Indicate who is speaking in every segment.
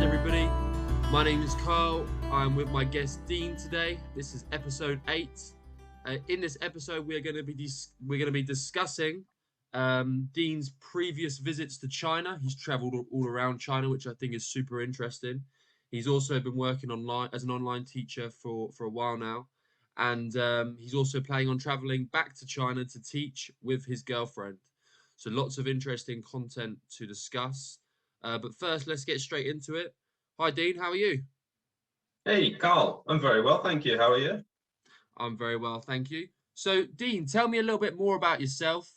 Speaker 1: everybody. My name is Carl. I'm with my guest Dean today. This is episode 8. In this episode, we're going to be discussing Dean's previous visits to China. He's travelled all around China, which I think is super interesting. He's also been working online as an online teacher for a while now, and he's also planning on travelling back to China to teach with his girlfriend. So lots of interesting content to discuss. But first, let's get straight into it. Hi, Dean. How are you?
Speaker 2: Hey, Carl. I'm very well, thank you. How are you?
Speaker 1: I'm very well, thank you. So, Dean, tell me a little bit more about yourself.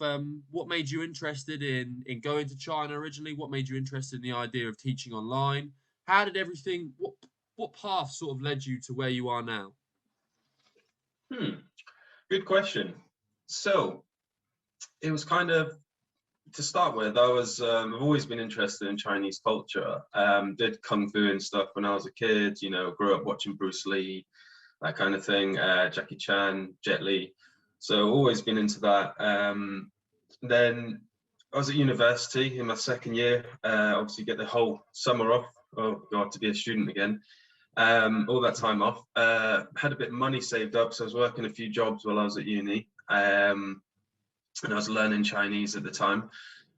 Speaker 1: What made you interested in going to China originally? What made you interested in the idea of teaching online? How did everything? What path sort of led you to where you are now?
Speaker 2: Good question. So it was kind of to start with. I've always been interested in Chinese culture. Did kung fu and stuff when I was a kid. You know, grew up watching Bruce Lee, that kind of thing. Jackie Chan, Jet Li. So always been into that. Then I was at university in my second year. Obviously, get the whole summer off. Oh God, to be a student again. All that time off. Had a bit of money saved up, so I was working a few jobs while I was at uni. And I was learning Chinese at the time.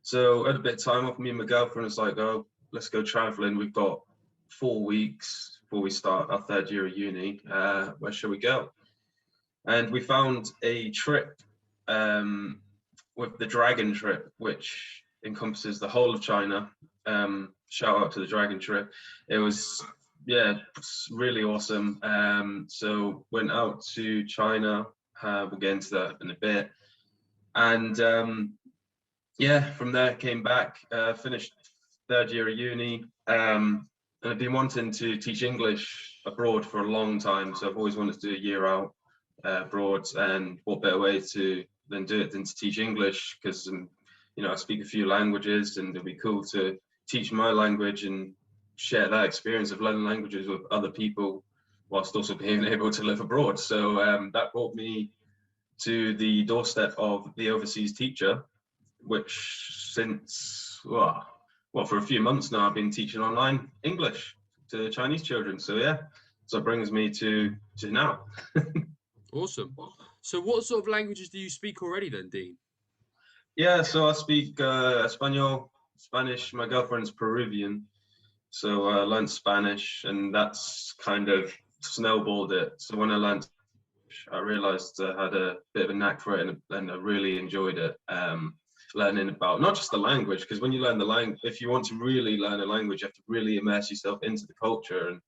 Speaker 2: So I had a bit of time off. Me and my girlfriend was like, oh, let's go traveling. We've got 4 weeks before we start our third year of uni. Where shall we go? And we found a trip with the Dragon Trip, which encompasses the whole of China. Shout out to the Dragon Trip. It was, yeah, really awesome. So went out to China. We'll get into that in a bit. And yeah, from there came back, finished third year of uni, and I've been wanting to teach English abroad for a long time. So I've always wanted to do a year out abroad, and what better way to then do it than to teach English? Because you know, I speak a few languages, and it'd be cool to teach my language and share that experience of learning languages with other people, whilst also being able to live abroad. So that brought me to the doorstep of the overseas teacher, which since, well, for a few months now, I've been teaching online English to Chinese children. So yeah, so it brings me to now.
Speaker 1: Awesome. So, what sort of languages do you speak already then, Dean?
Speaker 2: Yeah, so I speak Espanol, Spanish. My girlfriend's Peruvian, so I learned Spanish, and that's kind of snowballed it. So when I learned, I realized I had a bit of a knack for it, and I really enjoyed it. Learning about not just the language, because when you learn the language, if you want to really learn a language, you have to really immerse yourself into the culture and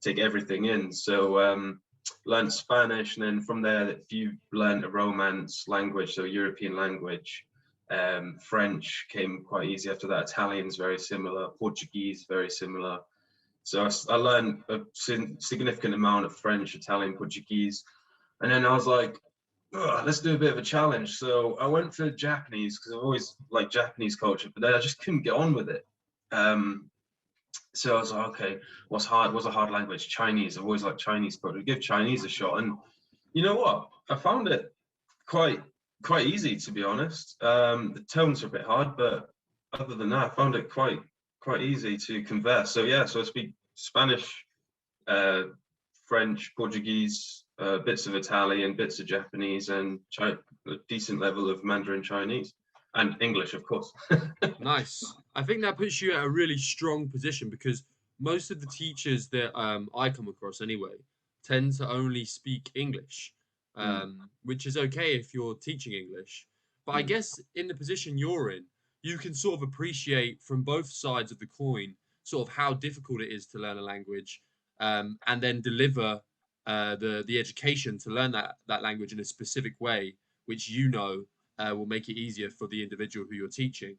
Speaker 2: take everything in. So learned Spanish, and then from there, if you learn a Romance language, so a European language, French came quite easy after that. Italian's very similar, Portuguese very similar. So I learned a significant amount of French, Italian, Portuguese, and then I was like, let's do a bit of a challenge. So I went for Japanese because I've always liked Japanese culture, but then I just couldn't get on with it. So I was like, okay, what's hard? What's a hard language? Chinese. I've always liked Chinese culture. Give Chinese a shot. And you know what? I found it quite easy, to be honest. The tones are a bit hard, but other than that, I found it quite easy to converse. So yeah, so I speak Spanish, French, Portuguese, bits of Italian, bits of Japanese, and a decent level of Mandarin Chinese, and English, of course.
Speaker 1: Nice. I think that puts you at a really strong position because most of the teachers that I come across anyway tend to only speak English, which is okay if you're teaching English. But I guess in the position you're in, you can sort of appreciate from both sides of the coin sort of how difficult it is to learn a language, and then deliver the education to learn that language in a specific way, which will make it easier for the individual who you're teaching.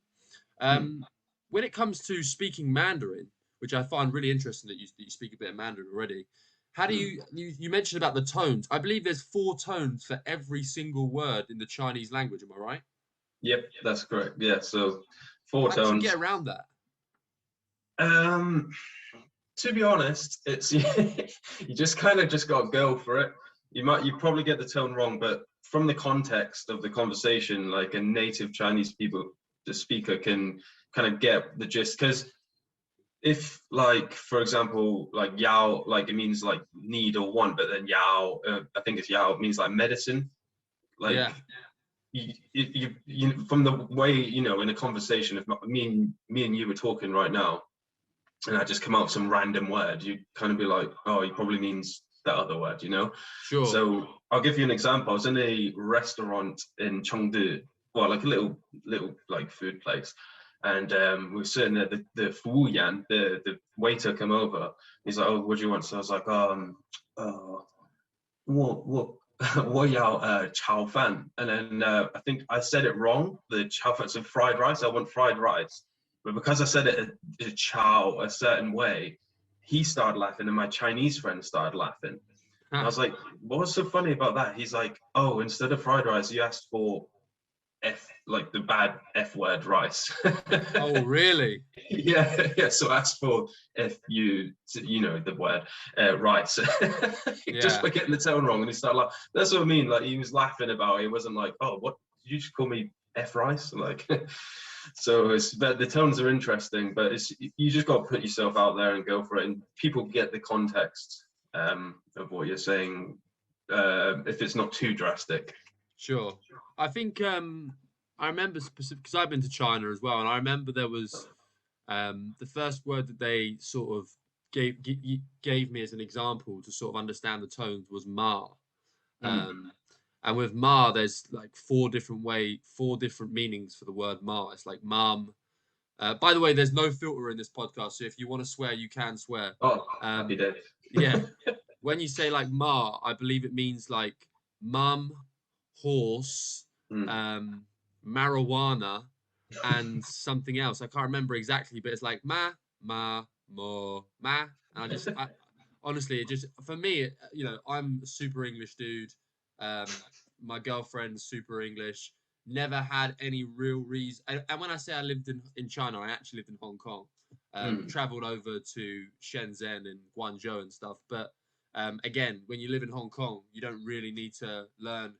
Speaker 1: When it comes to speaking Mandarin, which I find really interesting that you speak a bit of Mandarin already, how do you mentioned about the tones? I believe there's 4 tones for every single word in the Chinese language. Am I right?
Speaker 2: Yep, that's correct. Yeah, so 4
Speaker 1: How did you
Speaker 2: tones.
Speaker 1: get around that?
Speaker 2: To be honest, it's you just kind of just got to go for it. You probably get the tone wrong, but from the context of the conversation, like a native Chinese the speaker can kind of get the gist. Because if like, for example, like yao, like it means like need or want, but then yao, I think it's yao, it means like medicine.
Speaker 1: Yeah.
Speaker 2: Like you from the way, you know, in a conversation, if me and you were talking right now, and I just come out with some random word, you kind of be like, oh, he probably means that other word, you know?
Speaker 1: Sure.
Speaker 2: So I'll give you an example. I was in a restaurant in Chengdu, well, like a little like food place. And we were sitting there, the Fu Yan, the waiter come over. He's like, oh, what do you want? So I was like, uh, 我我要炒饭, and then I think I said it wrong. The 炒饭, so fried rice. I want fried rice, but because I said it a certain way, he started laughing, and my Chinese friend started laughing. And I was like, "What's so funny about that?" He's like, "Oh, instead of fried rice, you asked for like the bad F word rice."
Speaker 1: Oh, really?
Speaker 2: Yeah. So ask for you know the word rice, just
Speaker 1: Yeah.
Speaker 2: by getting the tone wrong, and he started like, that's what I mean. Like he was laughing about it. He wasn't like, oh, what did you just call me F rice? Like, so it's, but the tones are interesting, but it's, you just got to put yourself out there and go for it, and people get the context of what you're saying, if it's not too drastic.
Speaker 1: Sure. I think I remember specific because I've been to China as well, and I remember there was the first word that they sort of gave me as an example to sort of understand the tones was ma.
Speaker 2: Mm.
Speaker 1: Um, and with ma, there's like four different meanings for the word ma. It's like mum. By the way, there's no filter in this podcast, so if you want to swear, you can swear.
Speaker 2: Oh, happy
Speaker 1: Um,
Speaker 2: days.
Speaker 1: yeah, when you say like ma, I believe it means like mum, horse,
Speaker 2: Mm.
Speaker 1: um, marijuana, and something else. I can't remember exactly, but it's like mo, ma. And I honestly, it just for me, you know, I'm a super English dude. My girlfriend's super English. Never had any real reason. And when I say I lived in China, I actually lived in Hong Kong.
Speaker 2: Mm.
Speaker 1: Traveled over to Shenzhen and Guangzhou and stuff. But again, when you live in Hong Kong, you don't really need to learn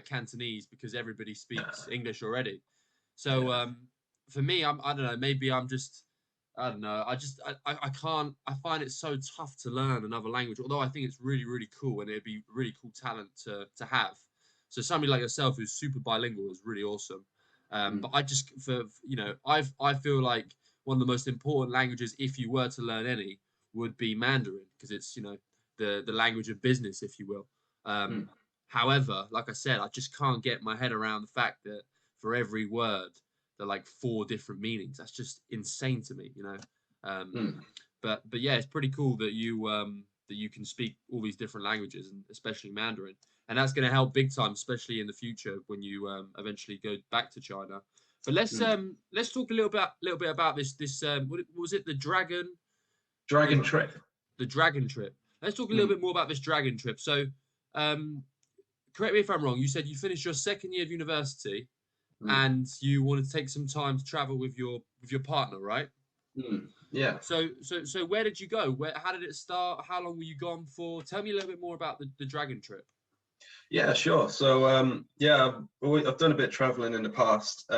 Speaker 1: Cantonese because everybody speaks English already. So
Speaker 2: Yeah.
Speaker 1: for me, I don't know. Maybe I'm just I don't know. I can't. I find it so tough to learn another language. Although I think it's really cool and it'd be really cool talent to have. So somebody like yourself who's super bilingual is really awesome.
Speaker 2: Mm.
Speaker 1: But I just for you know I feel like one of the most important languages if you were to learn any would be Mandarin because it's you know the language of business if you will.
Speaker 2: Mm.
Speaker 1: However, like I said, I just can't get my head around the fact that for every word there are like four different meanings. That's just insane to me, you know. Um,
Speaker 2: Mm.
Speaker 1: but yeah, it's pretty cool that you can speak all these different languages and especially Mandarin, and that's going to help big time, especially in the future when you eventually go back to China. But
Speaker 2: Mm.
Speaker 1: let's talk a little bit about this what was it the
Speaker 2: Dragon trip.
Speaker 1: the dragon trip. Let's talk a little
Speaker 2: Mm.
Speaker 1: bit more about this dragon trip. So um, correct me if I'm wrong. You said you finished your second year of university
Speaker 2: Mm.
Speaker 1: and you wanted to take some time to travel with your partner, right?
Speaker 2: Mm. Yeah.
Speaker 1: So where did you go? How did it start? How long were you gone for? Tell me a little bit more about the dragon trip.
Speaker 2: Yeah, sure. So yeah, I've done a bit of traveling in the past. So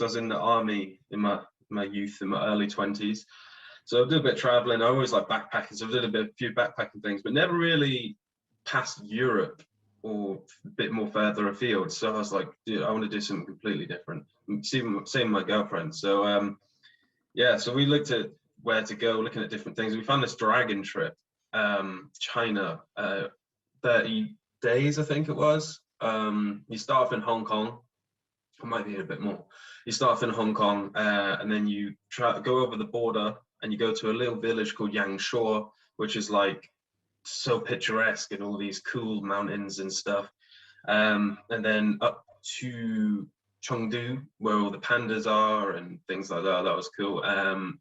Speaker 2: I was in the army in my youth, in my early 20s. So I did a bit of traveling. I always like backpacking. So I did a few backpacking things, but never really past Europe or a bit more further afield. So I was like, dude, I want to do something completely different. Same with my girlfriend. So yeah, so we looked at where to go, looking at different things. We found this dragon trip, China, 30 days, I think it was. You start off in Hong Kong. I might be a bit more. You start off in Hong Kong, and then you go over the border, and you go to a little village called Yangshuo, which is like so picturesque and all these cool mountains and stuff. And then up to Chengdu, where all the pandas are and things like that. That was cool.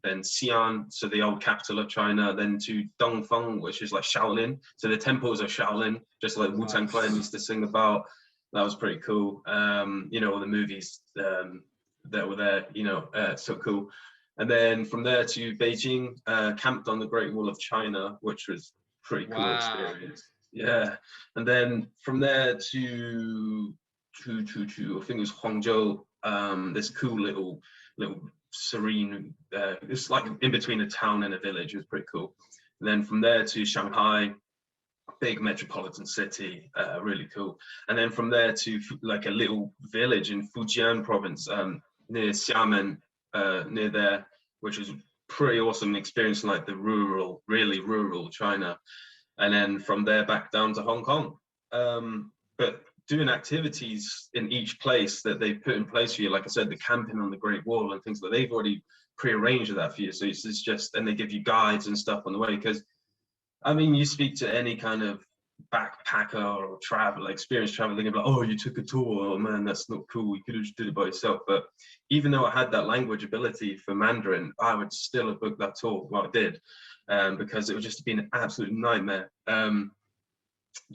Speaker 2: Then Xi'an, so the old capital of China. Then to Dongfeng, which is like Shaolin. So the temples are Shaolin, just like Wu-Tang Clan
Speaker 1: Nice.
Speaker 2: used to sing about. That was pretty cool. You know, all the movies that were there, you know, so cool. And then from there to Beijing, camped on the Great Wall of China, which was pretty cool
Speaker 1: Wow.
Speaker 2: experience. Yeah, and then from there to I think it was Hangzhou, this cool little serene. It's like in between a town and a village. It was pretty cool. And then from there to Shanghai, big metropolitan city, really cool. And then from there to like a little village in Fujian province, near Xiamen, near there, which was pretty awesome experience, like the rural, really rural China. And then from there back down to Hong Kong. But doing activities in each place that they've put in place for you, like I said, the camping on the Great Wall and things like they've already pre-arranged that for you. So it's just, and they give you guides and stuff on the way. Because I mean, you speak to any kind of backpacker or travel, experienced traveler, they're like, oh, you took a tour. Oh man, that's not cool. You could have just did it by yourself. But even though I had that language ability for Mandarin, I would still have booked that tour. Well, I did, because it would just be an absolute nightmare.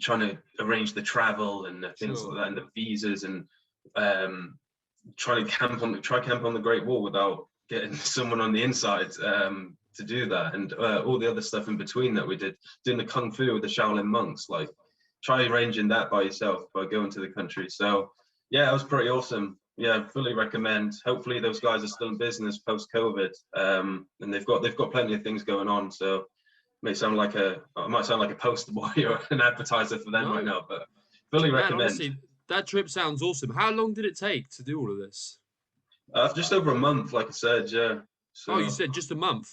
Speaker 2: Trying to arrange the travel and things
Speaker 1: Sure.
Speaker 2: like that, and the visas, and try camp on the Great Wall without getting someone on the inside to do that, and all the other stuff in between that we did, doing the kung fu with the Shaolin monks. Like, try arranging that by yourself by going to the country. So yeah, it was pretty awesome. Yeah, fully recommend. Hopefully those guys are still in business post COVID, and they've got plenty of things going on. So I might sound like a poster boy or an advertiser for them right
Speaker 1: No,
Speaker 2: now, but fully
Speaker 1: man,
Speaker 2: recommend.
Speaker 1: honestly, that trip sounds awesome. How long did it take to do all of this?
Speaker 2: Just over a month, like I said, yeah.
Speaker 1: Oh, you
Speaker 2: So
Speaker 1: said just a month.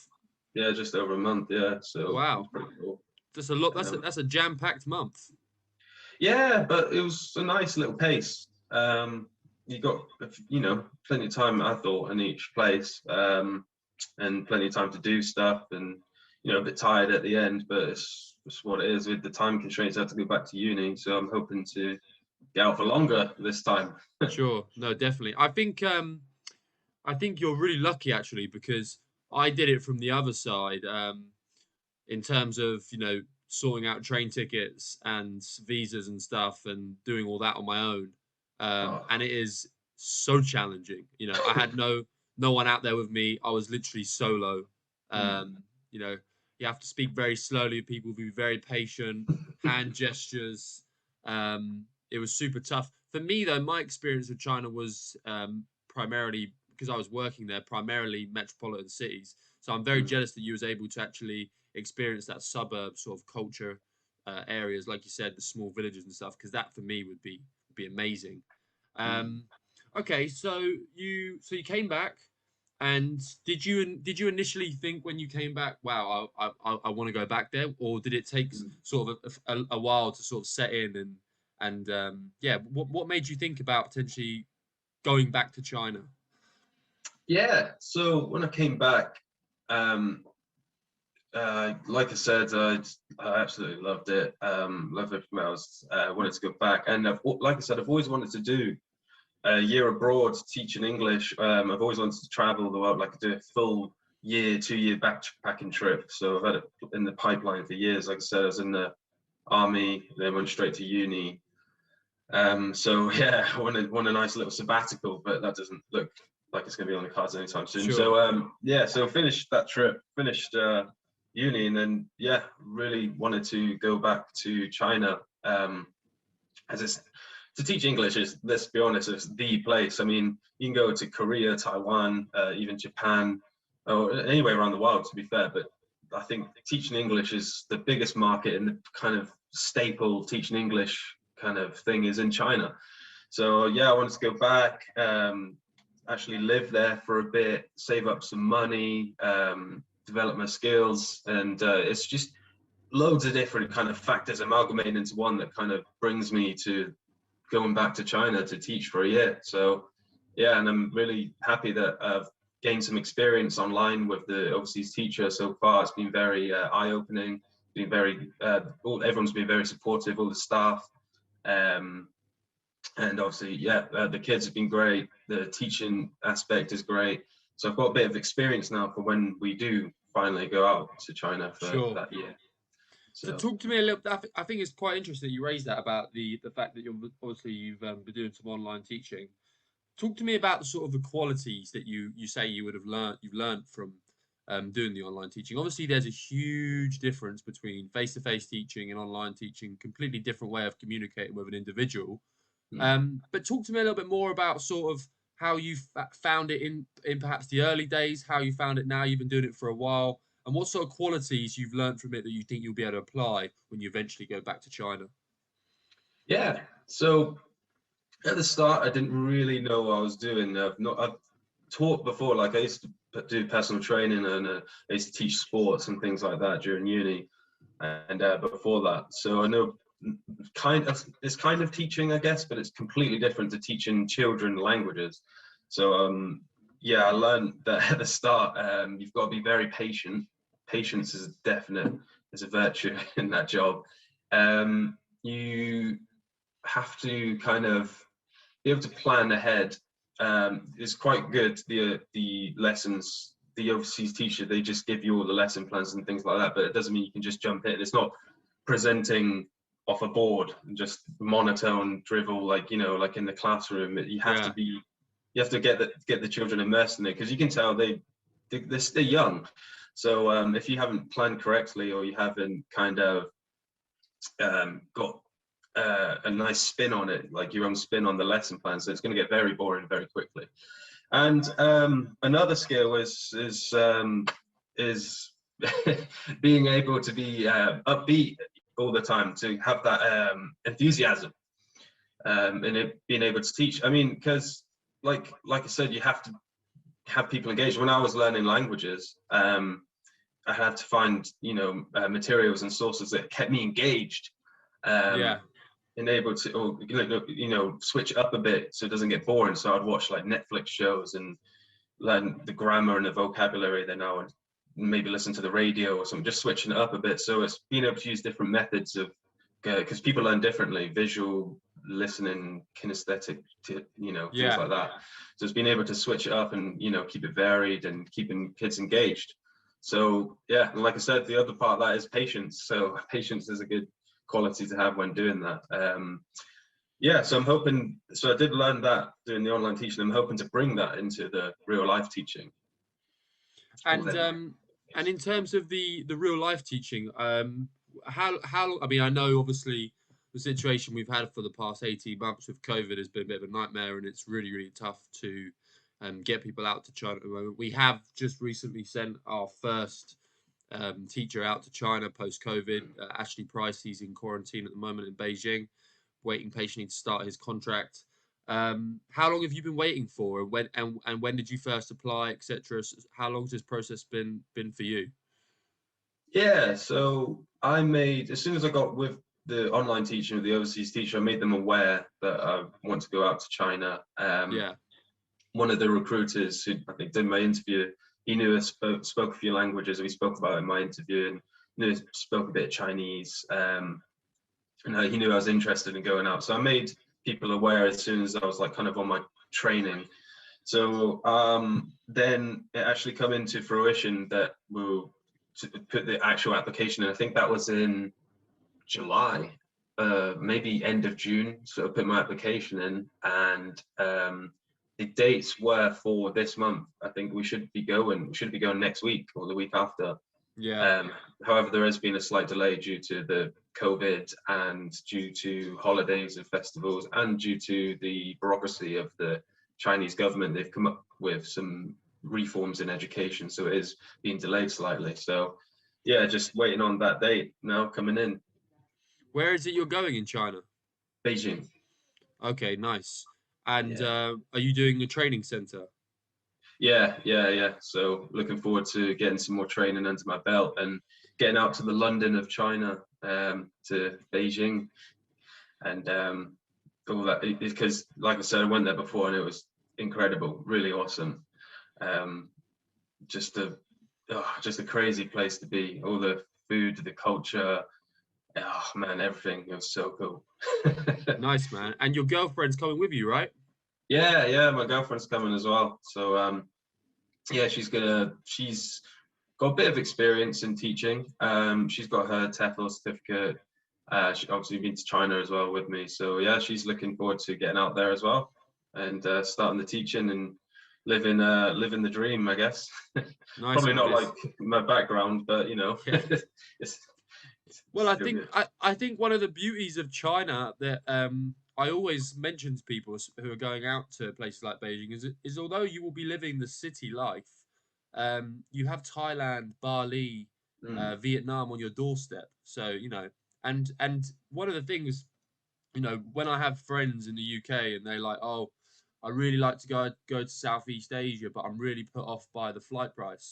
Speaker 2: yeah, just over a month, yeah. So it was
Speaker 1: Wow,
Speaker 2: pretty cool.
Speaker 1: that's a lot.
Speaker 2: Um,
Speaker 1: That's a jam-packed month.
Speaker 2: yeah, but it was a nice little pace. You got, plenty of time, I thought, in each place, and plenty of time to do stuff, and a bit tired at the end, but it's what it is. With the time constraints, I have to go back to uni, so I'm hoping to get out for longer this time.
Speaker 1: Sure, no, definitely. I think you're really lucky actually because I did it from the other side. In terms of sorting out train tickets and visas and stuff and doing all that on my own,
Speaker 2: Oh.
Speaker 1: and it is so challenging. I had no one out there with me. I was literally solo.
Speaker 2: Mm.
Speaker 1: um, you know you have to speak very slowly with people, be very patient, hand gestures. It was super tough for me though. My experience with China was primarily because I was working there, primarily metropolitan cities. So I'm very
Speaker 2: Mm.
Speaker 1: jealous that you was able to actually experience that suburb sort of culture, areas, like you said, the small villages and stuff, because that for me would be amazing.
Speaker 2: Mm.
Speaker 1: Um, okay, so you came back, and did you initially think when you came back, wow, I want to go back there, or did it take
Speaker 2: Mm.
Speaker 1: sort of a while to sort of set in and yeah, what made you think about potentially going back to China?
Speaker 2: Yeah, so when I came back, um, like I said, I absolutely loved it. Loved it from I was wanted to go back, and like I said, I've always wanted to do a year abroad teaching English. I've always wanted to travel the world, like do a full year, 2 year backpacking trip. So I've had it in the pipeline for years. Like I said, I was in the army, then went straight to uni. So yeah, I want a nice little sabbatical, but that doesn't look like it's going to be on the cards anytime soon.
Speaker 1: Sure.
Speaker 2: So yeah, so finished that trip, finished uni, and then yeah, really wanted to go back to China. As it's to teach English is, let's be honest, it's the place. I mean, you can go to Korea, Taiwan, even Japan, or anywhere around the world, to be fair. But I think teaching English is the biggest market, and the kind of staple teaching English kind of thing is in China. So yeah, I wanted to go back, actually live there for a bit, save up some money, develop my skills, and it's just loads of different kind of factors amalgamated into one that kind of brings me to going back to China to teach for a year. So yeah, and I'm really happy that I've gained some experience online with the overseas teacher so far. It's been very eye-opening. Been very everyone's been very supportive, all the staff, um, and obviously, yeah, the kids have been great. The teaching aspect is great. So I've got a bit of experience now for when we do finally go out to China for
Speaker 1: Sure.
Speaker 2: that year.
Speaker 1: So
Speaker 2: So
Speaker 1: talk to me a little. I think it's quite interesting that you raised that about the fact that you've been doing some online teaching. Talk to me about the sort of the qualities that you say you've learned from doing the online teaching. Obviously, there's a huge difference between face-to-face teaching and online teaching. Completely different way of communicating with an individual.
Speaker 2: mm,
Speaker 1: But talk to me a little bit more about sort of how you found it in perhaps the early days, how you found it now you've been doing it for a while, and what sort of qualities you've learned from it that you think you'll be able to apply when you eventually go back to China.
Speaker 2: Yeah. So at the start, I didn't really know what I was doing. I've taught before, like I used to do personal training, and I used to teach sports and things like that during uni, and before that. So I know it's kind of teaching, I guess, but it's completely different to teaching children languages. So yeah, I learned that at the start, you've got to be very patient. Patience is a virtue in that job. You have to kind of be able to plan ahead. It's quite good. The lessons, the overseas teacher, they just give you all the lesson plans and things like that, but it doesn't mean you can just jump in. It's not presenting off a board and just monotone drivel like like in the classroom. You have to
Speaker 1: Yeah,
Speaker 2: be, you have to get the children immersed in it, because you can tell they're still young. So if you haven't planned correctly, or you haven't kind of got a nice spin on it, like your own spin on the lesson plan, so it's going to get very boring very quickly. And another skill is being able to be upbeat all the time, to have that enthusiasm, and being able to teach. I mean, because like I said, you have to have people engaged. When I was learning languages, I had to find materials and sources that kept me engaged,
Speaker 1: yeah,
Speaker 2: and able to, or switch it up a bit so it doesn't get boring. So I'd watch like Netflix shows and learn the grammar and the vocabulary. Then I would maybe listen to the radio or something, just switching it up a bit. So it's being able to use different methods of, because people learn differently: visual, listening, kinesthetic, things
Speaker 1: yeah.
Speaker 2: like that. So it's being able to switch it up and keep it varied and keeping kids engaged. So yeah, and like I said, the other part of that is patience. So patience is a good quality to have when doing that. Yeah, so I'm hoping. So I did learn that doing the online teaching. I'm hoping to bring that into the real life teaching. Oh,
Speaker 1: And
Speaker 2: that
Speaker 1: um, and in terms of the real life teaching, how I mean, I know obviously the situation we've had for the past 18 months with COVID has been a bit of a nightmare, and it's really tough to get people out to China at the moment. We have just recently sent our first teacher out to China post COVID. Ashley Price, he's in quarantine at the moment in Beijing, waiting patiently to start his contract. How long have you been waiting for, and when did you first apply, etc.? How long has this process been for you?
Speaker 2: Yeah, so I made, as soon as I got with the online teaching with the overseas teacher, I made them aware that I want to go out to China.
Speaker 1: Yeah,
Speaker 2: One of the recruiters who I think did my interview, he knew I spoke a few languages. We spoke about it in my interview, and spoke a bit of Chinese. And he knew I was interested in going out, so I made people aware as soon as I was like kind of on my training. So then it actually come into fruition that we'll put the actual application in. I think that was in July, maybe end of June. So I put my application in, and the dates were for this month. I think we should be going. We should be going next week or the week after.
Speaker 1: yeah,
Speaker 2: However, there has been a slight delay due to the COVID, and due to holidays and festivals, and due to the bureaucracy of the Chinese government. They've come up with some reforms in education, so it is being delayed slightly. So yeah, just waiting on that date now coming in.
Speaker 1: Where is it you're going in China?
Speaker 2: Beijing.
Speaker 1: Okay, nice. And
Speaker 2: Yeah.
Speaker 1: are you doing a training center?
Speaker 2: Yeah. So looking forward to getting some more training under my belt and getting out to the London of China, to Beijing, and all that. Because, like I said, I went there before and it was incredible, really awesome. Um, just a just a crazy place to be. All the food, the culture, oh man, everything. It was so cool.
Speaker 1: Nice, man. And your girlfriend's coming with you, right?
Speaker 2: Yeah, my girlfriend's coming as well. So yeah, she's got a bit of experience in teaching. She's got her TEFL certificate. She obviously been to China as well with me. So yeah, she's looking forward to getting out there as well, and starting the teaching and living the dream, I guess.
Speaker 1: Nice,
Speaker 2: Probably
Speaker 1: man.
Speaker 2: not like my background, but
Speaker 1: Yeah.
Speaker 2: it's
Speaker 1: Well, I
Speaker 2: still
Speaker 1: think
Speaker 2: good.
Speaker 1: I think one of the beauties of China that I always mention to people who are going out to places like Beijing is although you will be living the city life, you have Thailand, Bali,
Speaker 2: Mm,
Speaker 1: Vietnam on your doorstep. So and one of the things, when I have friends in the UK and they're like, "Oh, I really like to go to Southeast Asia, but I'm really put off by the flight price."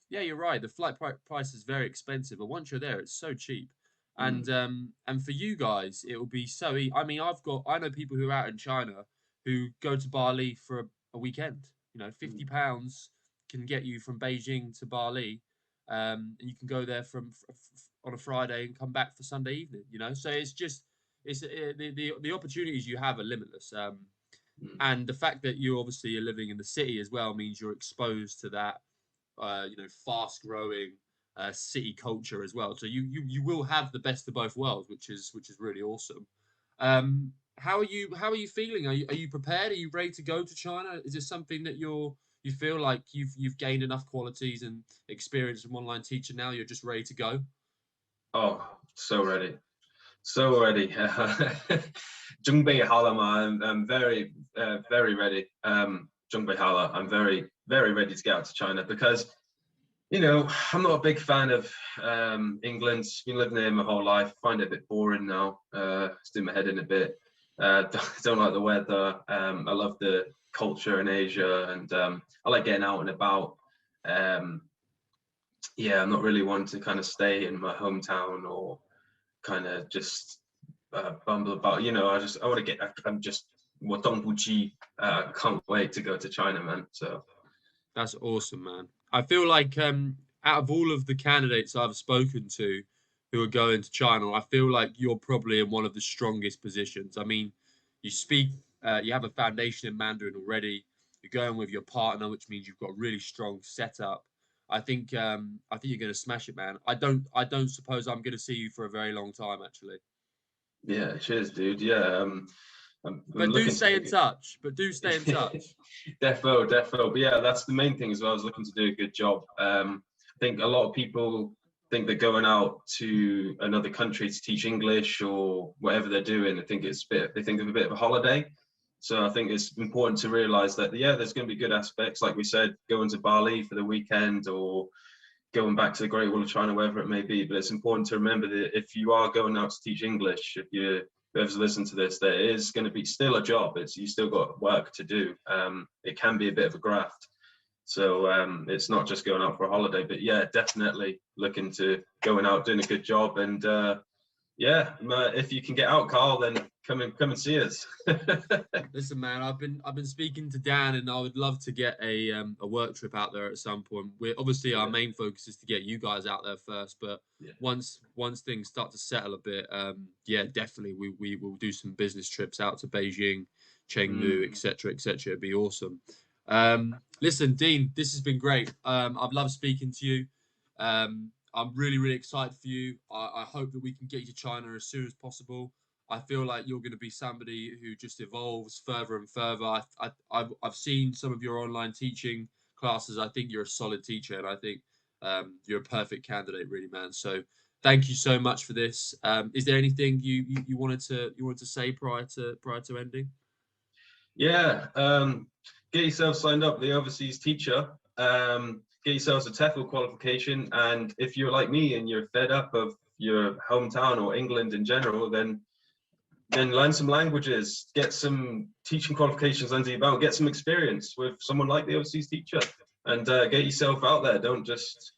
Speaker 1: Yeah, you're right. The flight price is very expensive, but once you're there, it's so cheap.
Speaker 2: mm,
Speaker 1: And for you guys, it will be so. I mean, I know people who are out in China who go to Bali for a weekend.
Speaker 2: mm,
Speaker 1: £50 can get you from Beijing to Bali, and you can go there on a Friday and come back for Sunday evening. So the opportunities you have are limitless.
Speaker 2: mm,
Speaker 1: And the fact that you obviously are living in the city as well means you're exposed to that, fast growing city culture as well. So you will have the best of both worlds, which is really awesome. How are you feeling? Are you prepared? Are you ready to go to China? Is this something that you feel like you've gained enough qualities and experience from online teaching now? You're just ready to go.
Speaker 2: oh, so ready. So ready. 准备好了吗? I'm very, very ready. 准备好了. I'm very, very ready to get out to China because, I'm not a big fan of England. Been living here my whole life. Find it a bit boring now. It's doing my head in a bit. Don't like the weather. I love the culture in Asia, and I like getting out and about. Um, yeah, I'm not really one to kind of stay in my hometown or kind of just bumble about. I want to get. I'm just 我动不及. Can't wait to go to China, man. So
Speaker 1: That's awesome, man. I feel like out of all of the candidates I've spoken to who are going to China, I feel like you're probably in one of the strongest positions. I mean, you speak, you have a foundation in Mandarin already. You're going with your partner, which means you've got a really strong setup. I think you're going to smash it, man. I don't suppose I'm going to see you for a very long time, actually.
Speaker 2: yeah, cheers, dude. Yeah, I'm
Speaker 1: But do
Speaker 2: looking to
Speaker 1: stay in
Speaker 2: make
Speaker 1: touch. But do stay in
Speaker 2: it.
Speaker 1: touch.
Speaker 2: Defo. But yeah, that's the main thing as well. I was looking to do a good job. I think a lot of people think they're going out to another country to teach English or whatever they're doing. They think of a bit of a holiday. So I think it's important to realize that, yeah, there's going to be good aspects. Like we said, going to Bali for the weekend or going back to the Great Wall of China, wherever it may be. But it's important to remember that if you are going out to teach English, if you whoever's listening to this, there is going to be still a job. You still got work to do. It can be a bit of a graft. So it's not just going out for a holiday, but yeah, definitely looking to going out, doing a good job, and yeah, if you can get out, Carl, then come and see us.
Speaker 1: Listen, man, I've been speaking to Dan, and I would love to get a work trip out there at some point. We're obviously our
Speaker 2: Yeah,
Speaker 1: main focus is to get you guys out there first, but
Speaker 2: yeah.
Speaker 1: once things start to settle a bit, yeah, definitely we will do some business trips out to Beijing, Chengdu,
Speaker 2: Mm.
Speaker 1: etc., etc. It'd be awesome. Listen, Dean, this has been great. I've loved speaking to you. I'm really, really excited for you. I hope that we can get you to China as soon as possible. I feel like you're going to be somebody who just evolves further and further. I've seen some of your online teaching classes. I think you're a solid teacher, and I think you're a perfect candidate, really, man. So thank you so much for this. Is there anything you wanted to say prior to ending?
Speaker 2: Yeah, get yourself signed up, the overseas teacher. Get yourselves a TEFL qualification, and if you're like me and you're fed up of your hometown or England in general, then learn some languages, get some teaching qualifications under your belt, get some experience with someone like the overseas teacher, and get yourself out there. Don't just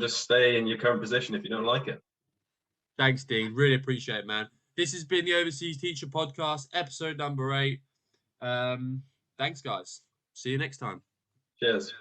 Speaker 2: stay in your current position if you don't like it.
Speaker 1: Thanks, Dean. Really appreciate it, man. This has been the Overseas Teacher Podcast, episode number 8. Thanks, guys. See you next time.
Speaker 2: Cheers.